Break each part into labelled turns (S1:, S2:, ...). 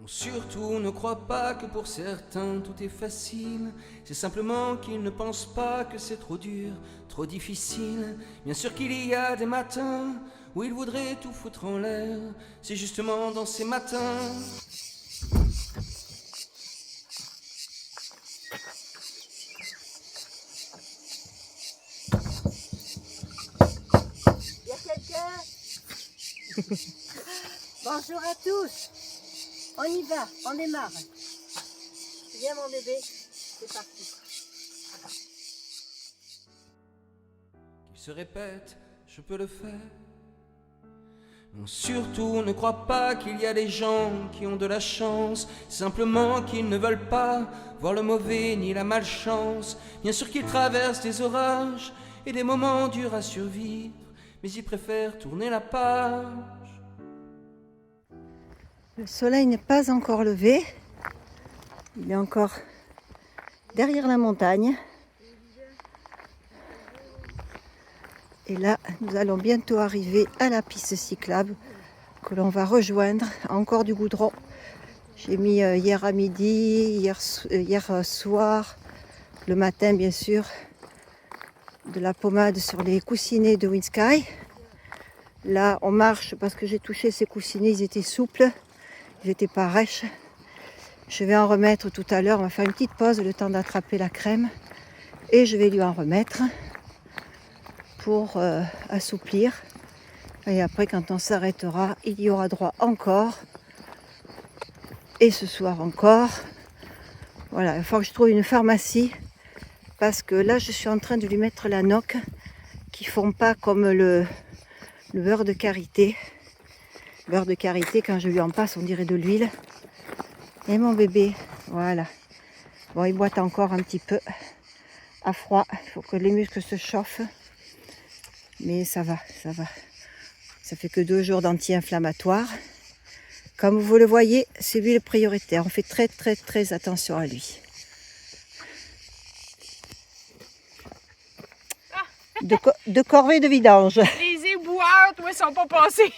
S1: Surtout ne crois pas que pour certains tout est facile. C'est simplement qu'ils ne pensent pas que c'est trop dur, trop difficile. Bien sûr qu'il y a des matins où ils voudraient tout foutre en l'air. C'est justement dans ces matins
S2: y a quelqu'un? Bonjour à tous. On y va, on démarre. Viens mon bébé, c'est parti.
S1: qu'il se répète, je peux le faire. Non, surtout ne crois pas qu'il y a des gens qui ont de la chance, simplement qu'ils ne veulent pas voir le mauvais ni la malchance. Bien sûr qu'ils traversent des orages et des moments durs à survivre, mais ils préfèrent tourner la page.
S2: Le soleil n'est pas encore levé. Il est encore derrière la montagne. Et là, nous allons bientôt arriver à la piste cyclable que l'on va rejoindre. Encore du goudron. J'ai mis hier à midi, hier soir, le matin bien sûr, de la pommade sur les coussinets de Windsky. Là, on marche parce que j'ai touché ces coussinets, ils étaient souples. Ils n'étaient pas rêches. Je vais en remettre tout à l'heure. On va faire une petite pause, le temps d'attraper la crème. Et je vais lui en remettre pour assouplir. Et après, quand on s'arrêtera, il y aura droit encore. Et ce soir encore. Voilà, il faut que je trouve une pharmacie. Parce que là, je suis en train de lui mettre la noque qui ne fond pas comme le beurre de karité. Beurre de karité, quand je lui en passe, on dirait de l'huile. Et mon bébé, voilà. Bon, il boite encore un petit peu à froid. Il faut que les muscles se chauffent. Mais ça va, ça va. Ça fait que 2 jours d'anti-inflammatoire. Comme vous le voyez, c'est lui le prioritaire. On fait très, très, très attention à lui. De corvée de vidange.
S3: Les éboueurs, toi, sont pas passés.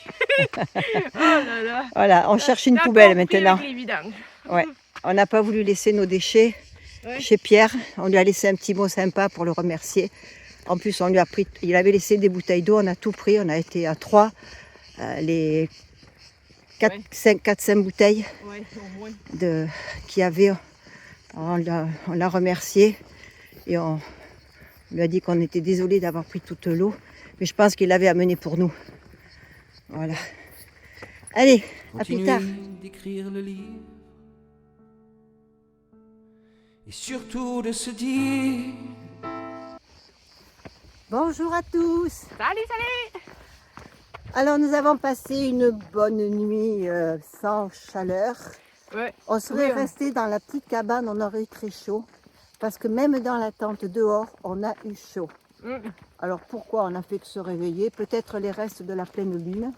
S3: Oh là là.
S2: Voilà, on cherche une poubelle maintenant.
S3: Avec les vidanges.
S2: Ouais. On n'a pas voulu laisser nos déchets chez Pierre. On lui a laissé un petit mot sympa pour le remercier. En plus, on lui a pris, il avait laissé des bouteilles d'eau, on a tout pris. On a été à 3, les 4-5 bouteilles qu'il y avait. On l'a remercié et on lui a dit qu'on était désolé d'avoir pris toute l'eau. Mais je pense qu'il l'avait amené pour nous. Voilà. Allez, à plus tard.
S1: D'écrire le livre et surtout de se dire
S2: Bonjour à tous.
S3: Salut, salut.
S2: Alors nous avons passé une bonne nuit sans chaleur.
S3: Ouais.
S2: On serait resté dans la petite cabane, on aurait eu très chaud. Parce que même dans la tente dehors, on a eu chaud. Alors pourquoi on a fait que se réveiller? Peut-être les restes de la pleine lune.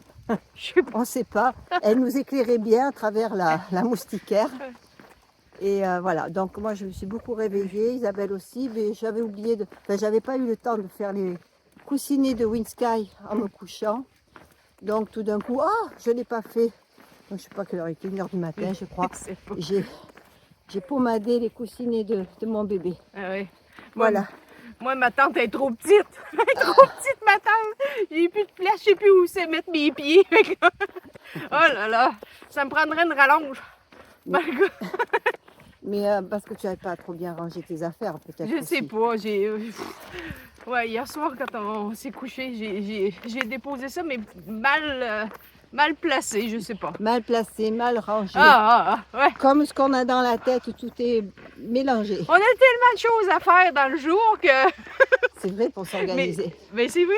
S2: On ne sait pas. Elle nous éclairait bien à travers la moustiquaire. Et voilà, donc moi je me suis beaucoup réveillée, Isabelle aussi, mais j'avais oublié de... Enfin, j'avais pas eu le temps de faire les coussinets de Windsky en me couchant. Donc tout d'un coup, je ne l'ai pas fait. Donc, je ne sais pas quelle heure il était, 1h du matin je crois. J'ai pommadé les coussinets de mon bébé.
S3: Ah ouais.
S2: Voilà.
S3: Moi, ma tante est trop petite. Elle est trop petite, ma tante. J'ai plus de place, je sais plus où c'est mettre mes pieds. Oh là là, ça me prendrait une rallonge.
S2: Mais parce que tu n'avais pas trop bien rangé tes affaires, peut-être.
S3: Je
S2: aussi.
S3: sais pas, ouais, hier soir, quand on s'est couché, j'ai déposé ça, mais mal placé, je sais pas.
S2: Mal placé, mal rangé.
S3: Ouais.
S2: Comme ce qu'on a dans la tête, tout est mélangé.
S3: On a tellement de choses à faire dans le jour que...
S2: C'est vrai pour s'organiser.
S3: Mais c'est vrai.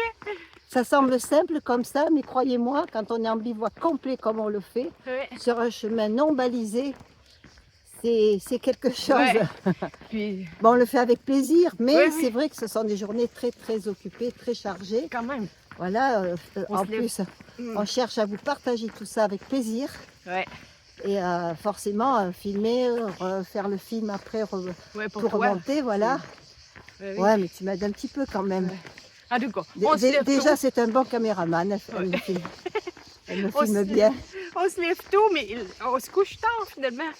S2: Ça semble simple comme ça, mais croyez-moi, quand on est en bivouac complet comme on le fait,
S3: Ouais.
S2: sur un chemin non balisé, c'est quelque chose.
S3: Ouais. Puis,
S2: Bon, on le fait avec plaisir, mais
S3: oui.
S2: c'est vrai que ce sont des journées très très occupées, très chargées.
S3: quand même.
S2: Voilà, en
S3: se lève.
S2: plus, on cherche à vous partager tout ça avec plaisir.
S3: Ouais.
S2: Et forcément, filmer, faire le film après,
S3: Ouais,
S2: tout
S3: pourquoi?
S2: remonter, voilà.
S3: Ouais,
S2: Ouais, mais tu m'aides un petit peu quand même.
S3: En tout cas, on se lève
S2: Déjà,
S3: tôt.
S2: c'est un bon caméraman, elle me filme bien.
S3: On se lève tôt, mais on se couche tard finalement.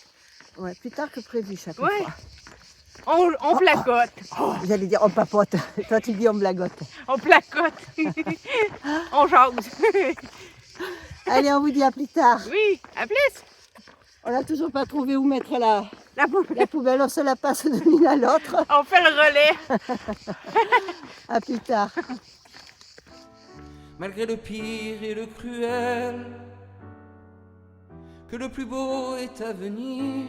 S2: Ouais, plus tard que prévu chaque
S3: Ouais.
S2: fois.
S3: On placote.
S2: J'allais dire on papote. Toi tu dis on blagote.
S3: On placote. On jase.
S2: Allez, on vous dit à plus tard.
S3: Oui, à plus.
S2: On n'a toujours pas trouvé où mettre la
S3: La
S2: poubelle. On se la passe de l'une à l'autre.
S3: On fait le relais.
S2: À plus tard.
S1: Malgré le pire et le cruel, que le plus beau est à venir.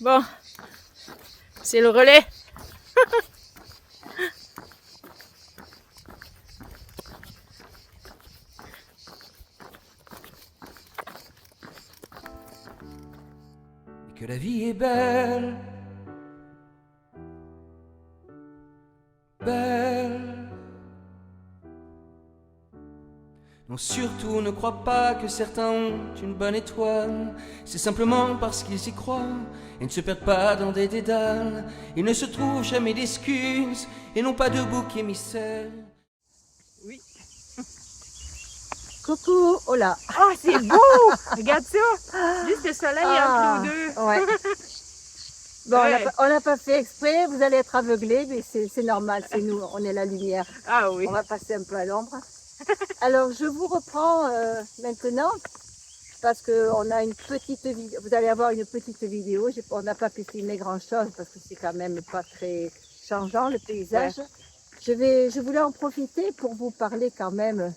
S3: Bon, c'est le relais.
S1: Et que la vie est belle, belle. Non, surtout ne crois pas que certains ont une bonne étoile. C'est simplement parce qu'ils y croient et ne se perdent pas dans des dédales. Ils ne se trouvent jamais d'excuses et n'ont pas de bouc émissaire.
S3: Oui.
S2: Coucou, oh là.
S3: Oh, c'est beau! Regarde ça! Juste le soleil entre nous deux.
S2: Ouais. Bon,
S3: Ouais.
S2: on n'a pas fait exprès, vous allez être aveuglés, mais c'est normal, c'est nous, on est la lumière.
S3: Ah oui.
S2: On va passer un peu à l'ombre. Alors, je vous reprends maintenant, parce que on a une petite vidéo, vous allez avoir une petite vidéo. On n'a pas pu filmer grand-chose, parce que c'est quand même pas très changeant, le paysage.
S3: Ouais.
S2: Je voulais en profiter pour vous parler quand même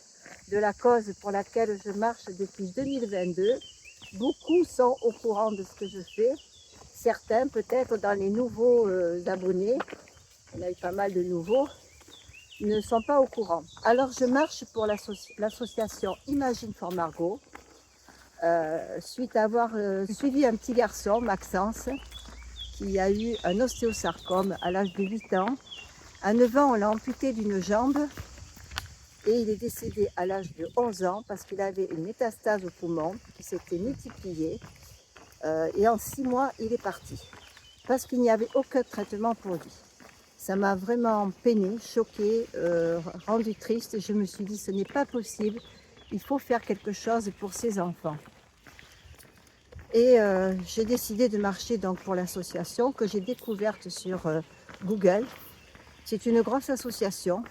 S2: de la cause pour laquelle je marche depuis 2022. Beaucoup sont au courant de ce que je fais. Certains, peut-être dans les nouveaux abonnés, on a eu pas mal de nouveaux, ne sont pas au courant. Alors je marche pour l'association Imagine for Margot, suite à avoir suivi un petit garçon, Maxence, qui a eu un ostéosarcome à l'âge de 8 ans. À 9 ans, on l'a amputé d'une jambe et il est décédé à l'âge de 11 ans parce qu'il avait une métastase au poumon qui s'était multipliée. Et en 6 mois, il est parti parce qu'il n'y avait aucun traitement pour lui. Ça m'a vraiment peinée, choquée, rendue triste. Et je me suis dit, ce n'est pas possible, il faut faire quelque chose pour ces enfants. Et j'ai décidé de marcher donc pour l'association que j'ai découverte sur Google. C'est une grosse association.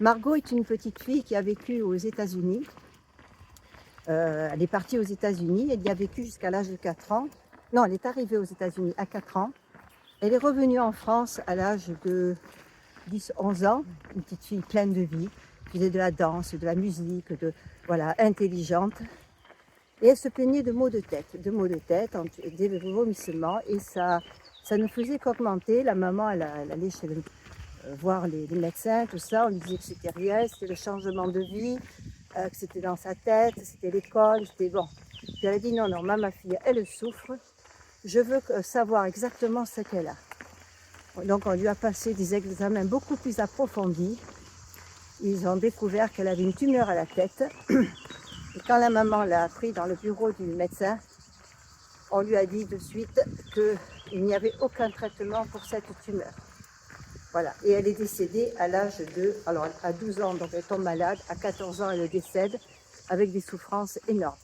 S2: Margot est une petite fille qui a vécu aux États-Unis. Elle est partie aux États-Unis, elle y a vécu jusqu'à l'âge de 4 ans. Non, elle est arrivée aux États-Unis à 4 ans. Elle est revenue en France à l'âge de 10-11 ans, une petite fille pleine de vie, qui faisait de la danse, de la musique, voilà, intelligente. Et elle se plaignait de maux de tête, des vomissements, et ça ne faisait qu'augmenter. La maman, elle allait voir les médecins, tout ça, on lui disait que c'était rien, c'était le changement de vie, que c'était dans sa tête, c'était l'école, c'était bon. Puis elle a dit non, ma fille, elle souffre, je veux savoir exactement ce qu'elle a. Donc on lui a passé des examens beaucoup plus approfondis. Ils ont découvert qu'elle avait une tumeur à la tête. Et quand la maman l'a pris dans le bureau du médecin, on lui a dit de suite qu'il n'y avait aucun traitement pour cette tumeur. Voilà, et elle est décédée à l'âge de, alors à 12 ans, donc elle tombe malade, à 14 ans elle décède avec des souffrances énormes.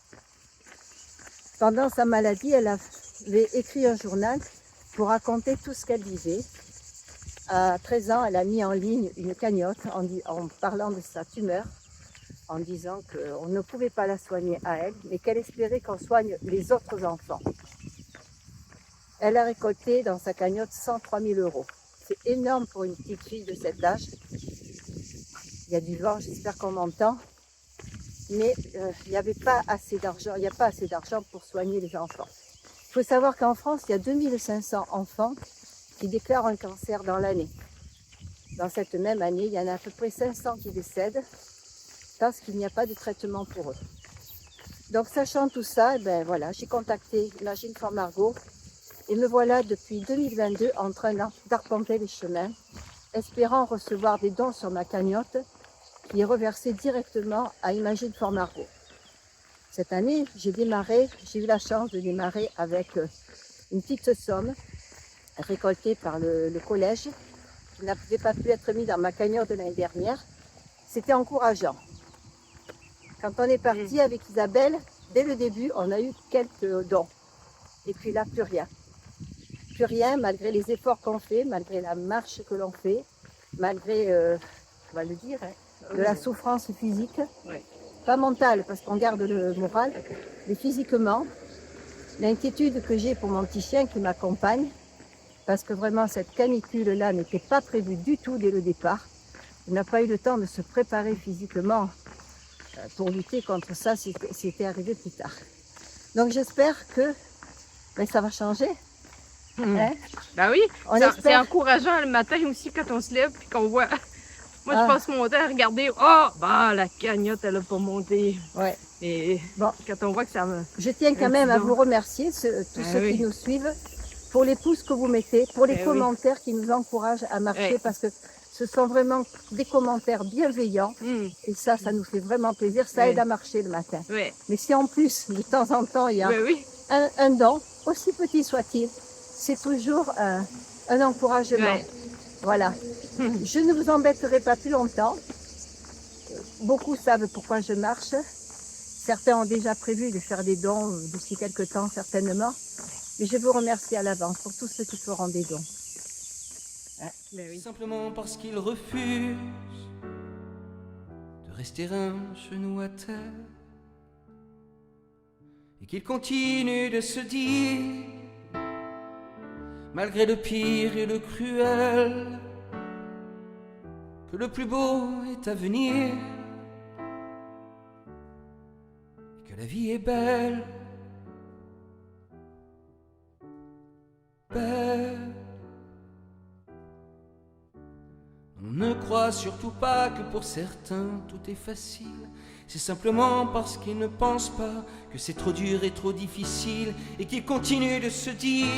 S2: Pendant sa maladie, elle avait écrit un journal pour raconter tout ce qu'elle vivait. À 13 ans, elle a mis en ligne une cagnotte en parlant de sa tumeur, en disant qu'on ne pouvait pas la soigner à elle, mais qu'elle espérait qu'on soigne les autres enfants. Elle a récolté dans sa cagnotte 103 000 €. C'est énorme pour une petite fille de cet âge. Il y a du vent, j'espère qu'on m'entend. Mais il n'y avait pas assez d'argent, il n'y a pas assez d'argent pour soigner les enfants. Il faut savoir qu'en France, il y a 2500 enfants qui déclarent un cancer dans l'année. Dans cette même année, il y en a à peu près 500 qui décèdent parce qu'il n'y a pas de traitement pour eux. Donc sachant tout ça, ben voilà, j'ai contacté Imagine for Margot et me voilà depuis 2022 en train d'arpenter les chemins, espérant recevoir des dons sur ma cagnotte qui est reversée directement à Imagine for Margot. Cette année, j'ai eu la chance de démarrer avec une petite somme récoltée par le collège qui n'avait pas pu être mise dans ma cagnotte de l'année dernière. C'était encourageant. Quand on est parti avec Isabelle, dès le début, on a eu quelques dons. Et puis là, plus rien. Plus rien, malgré les efforts qu'on fait, malgré la marche que l'on fait, malgré, on va le dire, hein, de la souffrance physique.
S3: Ouais.
S2: Pas mentale, parce qu'on garde le moral, mais physiquement. L'inquiétude que j'ai pour mon petit chien qui m'accompagne, parce que vraiment cette canicule-là n'était pas prévue du tout dès le départ. On n'a pas eu le temps de se préparer physiquement pour lutter contre ça, c'était arrivé plus tard. Donc j'espère que ça va changer. Hein?
S3: Ben oui,
S2: On
S3: c'est
S2: espère.
S3: encourageant le matin aussi quand on se lève puis qu'on voit. Moi,
S2: Ah.
S3: je passe mon temps à regarder. Oh, bah, la cagnotte, elle a pas monté.
S2: Ouais.
S3: Et
S2: Bon.
S3: quand on voit que ça me.
S2: Je tiens quand même à vous remercier, tous
S3: Ah
S2: ceux
S3: oui.
S2: qui nous suivent, pour les pouces que vous mettez, pour les
S3: Eh oui.
S2: commentaires qui nous encouragent à marcher,
S3: Ouais.
S2: parce que ce sont vraiment des commentaires bienveillants. Et ça nous fait vraiment plaisir. Ça
S3: Ouais.
S2: aide à marcher le matin.
S3: Ouais.
S2: Mais si en plus, de temps en temps, il y a
S3: Ben oui.
S2: un don, aussi petit soit-il, c'est toujours un encouragement.
S3: Ouais.
S2: Voilà. Je ne vous embêterai pas plus longtemps. Beaucoup savent pourquoi je marche. Certains ont déjà prévu de faire des dons d'ici quelques temps, certainement. Mais je vous remercie à l'avance pour tous ceux qui feront des dons.
S3: Ben oui.
S1: Simplement parce qu'il refuse de rester un genou à terre et qu'il continue de se dire, malgré le pire et le cruel, que le plus beau est à venir et que la vie est belle, belle. On ne croit surtout pas que pour certains tout est facile. C'est simplement parce qu'ils ne pensent pas que c'est trop dur et trop difficile et qu'ils continuent de se dire,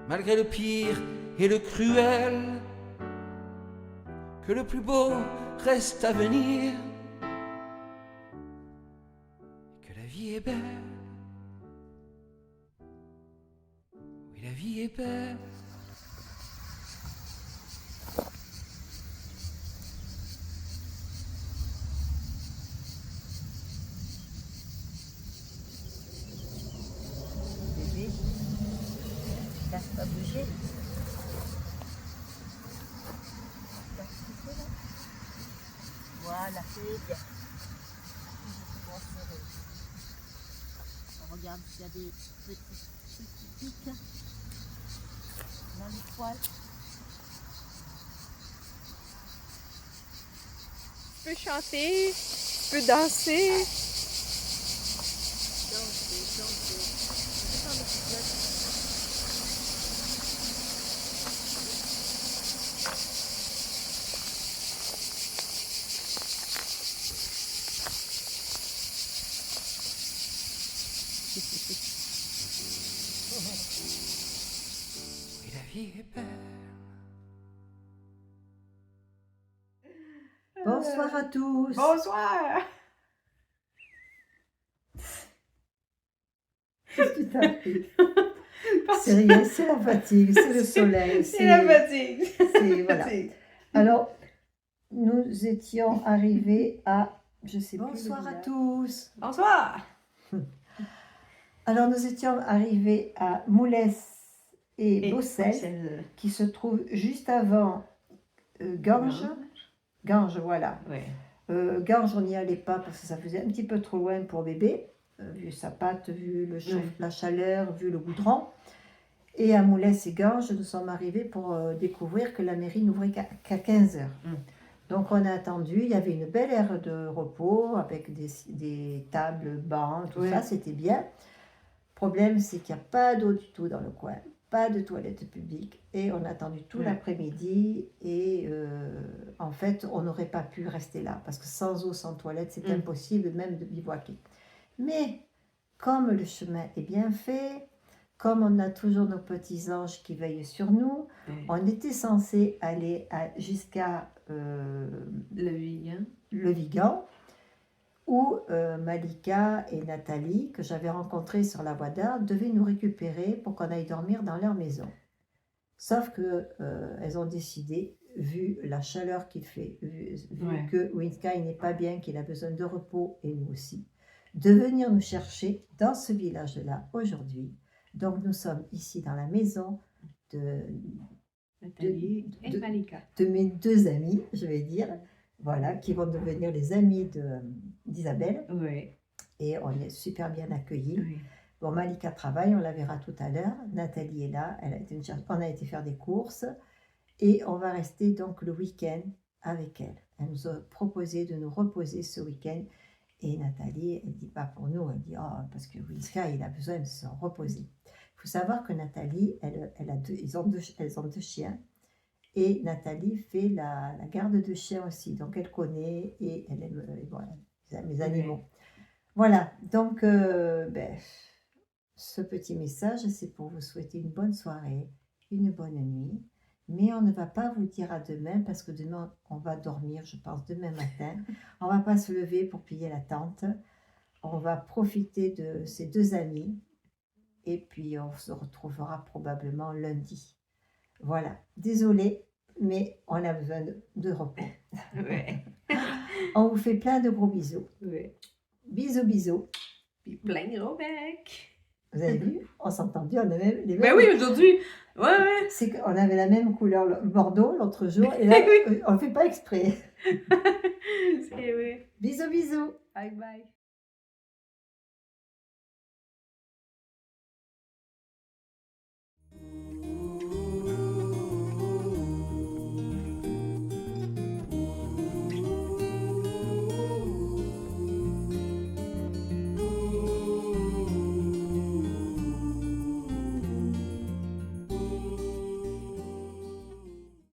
S1: malgré le pire et le cruel, que le plus beau reste à venir et que la vie est belle. Oui, la vie est belle.
S2: Bébé, laisse pas bouger. Voilà, c'est bien. On regarde s'il y a des petits pics dans les poils.
S3: Tu peux chanter, tu peux danser.
S1: Oui, la vie est belle.
S2: Bonsoir à tous.
S3: Bonsoir!
S2: Qu'est-ce qui t'arrive? C'est rien, c'est la fatigue, c'est le soleil.
S3: C'est la fatigue.
S2: Voilà. Alors, nous étions arrivés à... Je sais plus. Bonsoir à tous.
S3: Bonsoir!
S2: Alors, nous étions arrivés à Moulès et Bossel, qui se trouvent juste avant Ganges. Ganges, voilà.
S3: Ouais.
S2: Ganges, on n'y allait pas parce que ça faisait un petit peu trop loin pour bébé, vu sa patte, vu la chaleur, vu le goudron. Et à Moulès et Ganges, nous sommes arrivés pour découvrir que la mairie n'ouvrait qu'à 15 heures. Donc on a attendu, il y avait une belle aire de repos avec des tables, bancs, tout ça, c'était bien. Le problème, c'est qu'il n'y a pas d'eau du tout dans le coin, pas de toilette publique. Et on a attendu tout l'après-midi et en fait, on n'aurait pas pu rester là parce que sans eau, sans toilette, c'est impossible même de bivouaquer. Mais comme le chemin est bien fait, comme on a toujours nos petits anges qui veillent sur nous, on était censé aller jusqu'à le Vigan, où Malika et Nathalie, que j'avais rencontrées sur la voie d'art, devaient nous récupérer pour qu'on aille dormir dans leur maison. Sauf que elles ont décidé vu la chaleur qu'il fait, vu
S3: Ouais.
S2: que Winka il n'est pas bien, qu'il a besoin de repos, et nous aussi, de venir nous chercher dans ce village-là aujourd'hui. Donc nous sommes ici dans la maison de
S3: Nathalie
S2: de-
S3: et Malika.
S2: de mes deux amis, je vais dire, voilà, qui vont devenir les amis d'Isabelle.
S3: Oui.
S2: Et on est super bien accueillis.
S3: Oui.
S2: Bon, Malika travaille, on la verra tout à l'heure. Nathalie est là, on a été faire des courses. Et on va rester donc le week-end avec elle. Elle nous a proposé de nous reposer ce week-end. Et Nathalie, elle dit pas pour nous, elle dit parce que Winka, il a besoin de se reposer. Il faut savoir que Nathalie, elle a elles ont deux chiens. Et Nathalie fait la garde de chiens aussi. Donc elle connaît et elle aime voilà, mes animaux. Voilà, donc ce petit message, c'est pour vous souhaiter une bonne soirée, une bonne nuit. Mais on ne va pas vous dire à demain parce que demain, on va dormir, je pense, demain matin. On ne va pas se lever pour plier la tente. On va profiter de ces deux amis et puis on se retrouvera probablement lundi. Voilà, désolée, mais on a besoin de repos.
S3: Ouais.
S2: On vous fait plein de gros bisous.
S3: Ouais.
S2: Bisous, bisous.
S3: Puis plein de gros becs.
S2: Vous avez vu? On s'entend bien, on a même les mêmes.
S3: Ben oui, aujourd'hui. Ouais, ouais.
S2: C'est qu'on avait la même couleur Bordeaux l'autre jour et là, on ne fait pas exprès.
S3: C'est vrai.
S2: Bisous, bisous.
S3: Bye bye.